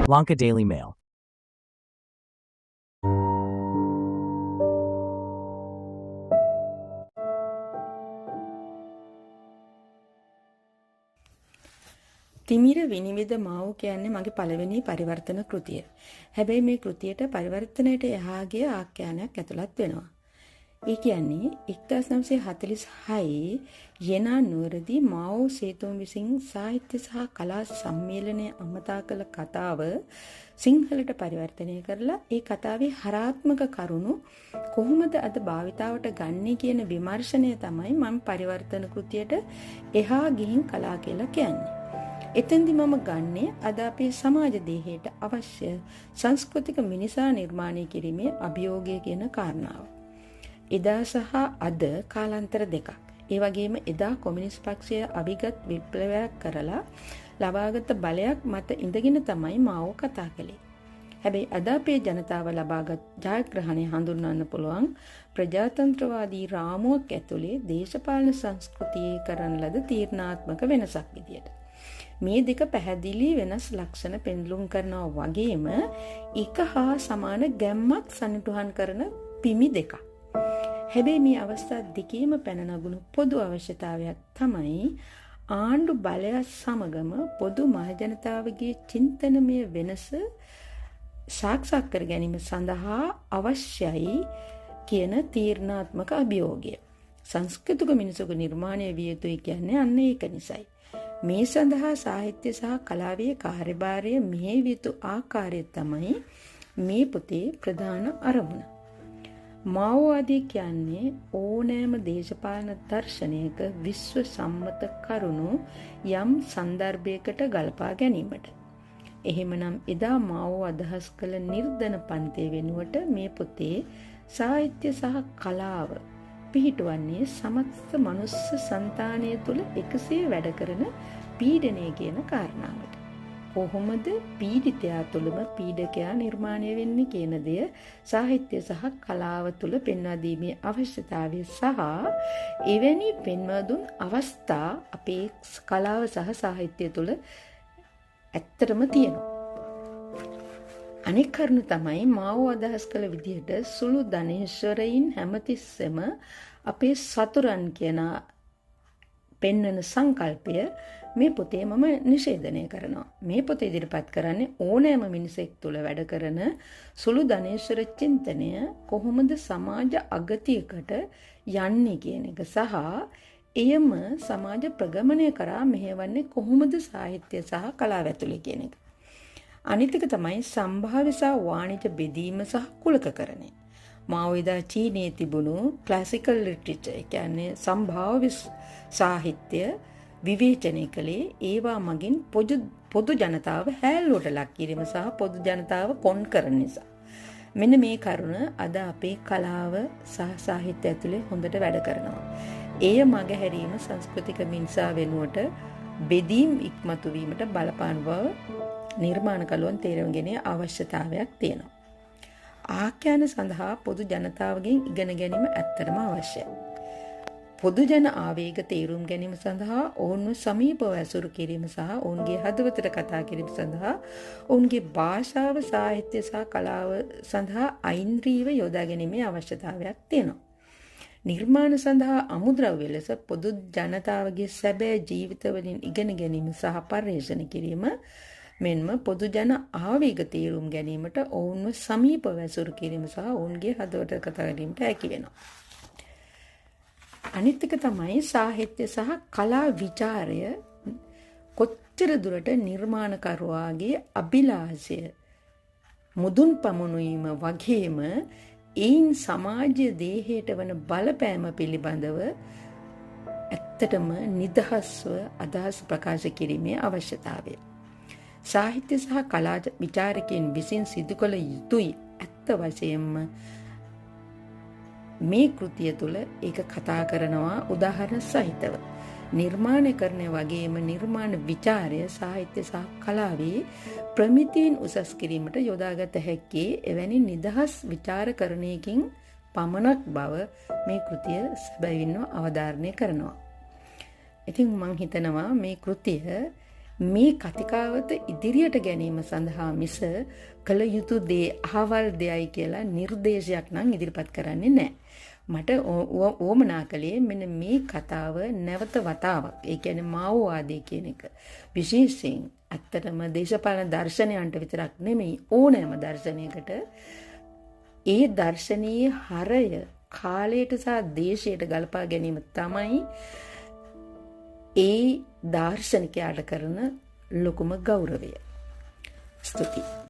Lanka Daily Mail. තිමිර විනිවිද මාව් කියන්නේ මගේ පළවෙනි පරිවර්තන කෘතිය. හැබැයි මේ කෘතියට පරිවර්තනයට එහා ගිය ආඛ්‍යානයක් ඇතුළත් වෙනවා. ඒ කියන්නේ 1946 යෙනා නුවරදී මාව් සේතුන් විසින් සාහිත්‍ය සහ කලා සම්මේලනයේ අමතා කළ කතාව සිංහලට පරිවර්තනය කරලා ඒ කතාවේ හරාත්මක කරුණු කොහොමද අද භාවිතාවට ගන්නේ කියන විමර්ශනය තමයි මම පරිවර්තන කෘතියට එහා ගිහින් කලා කියලා කියන්නේ. එතෙන්දි මම ගන්නේ අද අපේ සමාජ දේහයට අවශ්‍ය සංස්කෘතික මිනිසා නිර්මාණය කිරීමේ අභියෝගය කියන කාරණාව. එදා සහ අද කාලාන්තර දෙකක්. ඒ වගේම එදා කොමියුනිස්ට් පක්ෂය අවිගත් විප්ලවයක් කරලා ලබාගත් බලයක් මත ඉඳගෙන තමයි මාව කතා කළේ. හැබැයි අද අපේ ජනතාව ලබාගත් ජයග්‍රහණය හඳුන්වන්න පුළුවන් ප්‍රජාතන්ත්‍රවාදී රාමුවක් ඇතුලේ දේශපාලන සංස්කෘතියේ කරන ලද තීරණාත්මක වෙනසක් විදියට. මේ දෙක පැහැදිලි වෙනස් ලක්ෂණ පෙන්ලුම් කරනවා වගේම එක හා සමාන ගැම්මක් සනිටුහන් කරන පිමි දෙකක්. හැබැයි මේ අවස්ථා දෙකේම පැන නගුණු පොදු අවශ්‍යතාවයක් තමයි ආණ්ඩු බලය සමගම පොදු මහජනතාවගේ චින්තනමය වෙනස සාක්ෂාත් කර ගැනීම සඳහා අවශ්‍යයි කියන තීරණාත්මක අභියෝගය. සංස්කෘතික මිනිසෙකු නිර්මාණය විය යුතුයි කියන්නේ අන්න ඒක නිසයි. මේ සඳහා සාහිත්‍ය සහ කලාවේ කාර්යභාරය මෙහෙවිය යුතු ආකාරය තමයි මේ පොතේ ප්‍රධාන අරමුණ. මාओවාදී කියන්නේ ඕනෑම දේශපාලන දර්ශනයක විශ්ව සම්මත කරුණු යම් සන්දර්භයකට ගලපා ගැනීමට. එහෙමනම් එදා මාओ අදහස් කළ නිර්ධන පන්තිය වෙනුවට මේ පොතේ සාහිත්‍ය සහ කලාව පිහිටවන්නේ සමස්ත මනුස්ස సంతානය තුළ එකසේ වැඩ කරන පීඩනය කියන කාරණාවට. කොහොමද පීඩිතයා තුළම පීඩකයා නිර්මාණය වෙන්නේ කියන දේ සාහිත්‍ය සහ කලාව තුළ පෙන්වා දීමේ අවශ්‍යතාවය සහ එවැනි පෙන්වා දුන් අවස්ථා අපේ කලාව සහ සාහිත්‍ය තුළ ඇත්තටම තියෙනවා. අනෙක් කරුණ තමයි මාව අදහස් කළ විදිහට සුළු ධනේශ්වරයින් හැමතිස්සෙම අපේ සතුරන් කියන පෙන්වන සංකල්පය මේ පොතේ මම නිෂේධනය කරනවා. මේ පොත ඉදිරිපත් කරන්නේ ඕනෑම මිනිසෙක් තුළ වැඩ කරන සුළු ධනේශ්වර චින්තනය කොහොමද සමාජ අගතියකට යන්නේ කියන එක සහ එයම සමාජ ප්‍රගමනය කරා මෙහෙවන්නේ කොහොමද සාහිත්‍ය සහ කලාව ඇතුළේ කියන එක. අනිත් එක තමයි සම්භාව්‍ය සහ වාණිජ බෙදීම සහ කුලකකරණය. මාओවාදී චීනයේ තිබුණු ක්ලාසිකල් ලිටරචර් කියන්නේ සම්භාව්‍ය සාහිත්‍ය විවේචනය කළේ ඒවා මගින් පොදු ජනතාව හැල්ලුවට ලක් කිරීම සහ පොදු ජනතාව කොන් කරන නිසා. මෙන්න මේ කරුණ අද අපේ කලාව සහ සාහිත්‍ය ඇතුලේ හොඳට වැඩ කරනවා. එය මගහැරීම සංස්කෘතික මිනිසා වෙනුවට බෙදීම් ඉක්මතු වීමට බලපාන බව නිර්මාණකරුවන් තේරුම් ගැනීමේ අවශ්‍යතාවයක් තියෙනවා. ආඛ්‍යාන සඳහා පොදු ජනතාවගෙන් ඉගෙන ගැනීම ඇත්තටම අවශ්‍යයි. පොදු ජන ආවේග තේරුම් ගැනීම සඳහා ඔවුන්ව සමීපව ඇසුරු කිරීම සහ ඔවුන්ගේ හදවතට කතා කිරීම සඳහා ඔවුන්ගේ භාෂාව සාහිත්‍ය සහ කලාව සඳහා ඓන්ද්‍රීයව යොදා ගැනීමේ අවශ්‍යතාවයක් තියෙනවා. නිර්මාණ සඳහා අමුද්‍රව්‍ය ලෙස පොදු ජනතාවගේ සැබෑ ජීවිතවලින් ඉගෙන ගැනීම සහ පර්යේෂණ කිරීම මෙන්ම පොදු ජන ආවේග තේරුම් ගැනීමට ඔවුන්ව සමීපව ඇසුරු කිරීම සහ ඔවුන්ගේ හදවතට කතා කිරීමට හැකි වෙනවා. අනිත් එක තමයි සාහිත්‍ය සහ කලා විචාරය කොච්චර දුරට නිර්මාණකරුවාගේ අභිලාෂය මුදුන් පමුණුවීම වගේම ඒන් සමාජ දේහයට වන බලපෑම පිළිබඳව ඇත්තටම නිදහස්ව අදහස් ප්‍රකාශ කිරීමේ අවශ්‍යතාවය. සාහිත්‍ය සහ කලා විචාරකයන් විසින් සිදු කළ යුතුයි ඇත්ත වශයෙන්ම මේ කෘතිය තුළ ඒක කතා කරනවා උදාහරණ සහිතව. නිර්මාණය කරන වගේම නිර්මාණ විචාරය සාහිත්‍ය සහ කලාවේ ප්‍රමිතීන් උසස් කිරීමට යොදාගත හැක්කේ එවැනි නිදහස් විචාරකරණයකින් පමණක් බව මේ කෘතිය සැබවින්ම අවධාරණය කරනවා. ඉතින් මම හිතනවා මේ කෘතිය මේ කතිකාවත ඉදිරියට ගැනීම සඳහා මිස කළ යුතු දේ අහවල් දෙයයි කියලා නිර්දේශයක් නම් ඉදිරිපත් කරන්නේ නැහැ. මට ඕමනා කළේ මෙන්න මේ කතාව නැවත වතාවක්, ඒ කියන්නේ මාओවාදී කියන එක විශේෂයෙන් ඇත්තටම දේශපාලන දර්ශනයන්ට විතරක් නෙමෙයි ඕනෑම දර්ශනයකට ඒ දර්ශනීය හරය කාලයට සහ දේශයට ගලපා ගැනීම තමයි ඒ දාර්ශනිකයාට කරන ලොකුම ගෞරවය. ස්තුතියි.